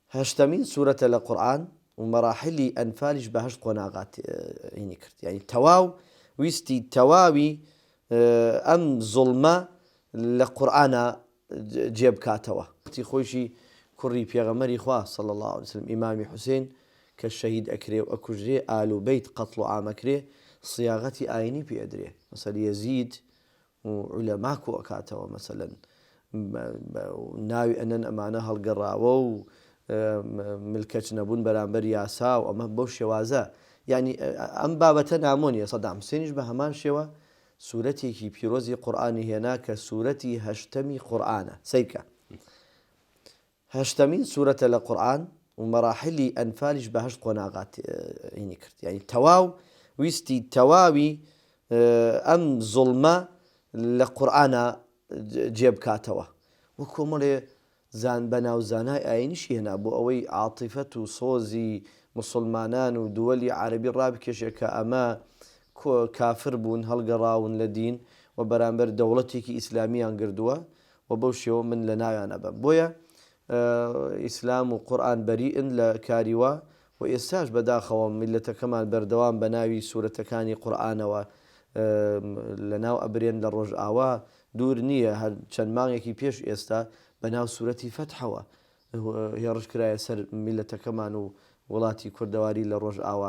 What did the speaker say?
هشتمين سورة القرآن ومراحل أنفالش بهشت قناغات يعني كرت يعني تواو ويستي تواوي أم ظلمة لقرآن جيب كاتوا خوشي كري بيغمري خواه صلى الله عليه وسلم إمام حسين كالشهيد أكري وأكجري آل بيت قتل عام أكري صياغتي آيني بيدري مثلا يزيد وعلماء وكاتوا مثلا ناوي أنن أمانة هالقراوة ملكش نبون برامبر ياسا وأما بوش شوازا يعني أم بابة نامونيا صدام حسينش بهمان شوا سورتي كي بيروزي قرآني هناك سورتي هشتمي قرآن سيكا هشتمين سورة القرآن ومراحل أنفالش بهشت قناغات يعني كرت يعني تواو ويستي تواوي أم ظلمة لقرآن جيب كاتوا وكمل زان بناو زاناي أينشي هنا أبو أوي عاطفة صوزي مسلمانان ودولي عربي رابكش كأما كافر بون هالقراون لدين وبرامبر دولتك إسلامية قردوا وبوشيو من لنايان أبا بويا إسلام وقرآن بريء لكاريوا وإستاج بداخوا ملة كمان بردوان بناوي سورة كاني قرآن و لناو أبرين للرج آوا دور نية هل چەند مانگێکی پێش ئێستا بەناو سورەتی فتحەوە هێڕش کرایە سەر میلەتەکەمان و وڵاتی کوردەواری لە ڕۆژ ئاوا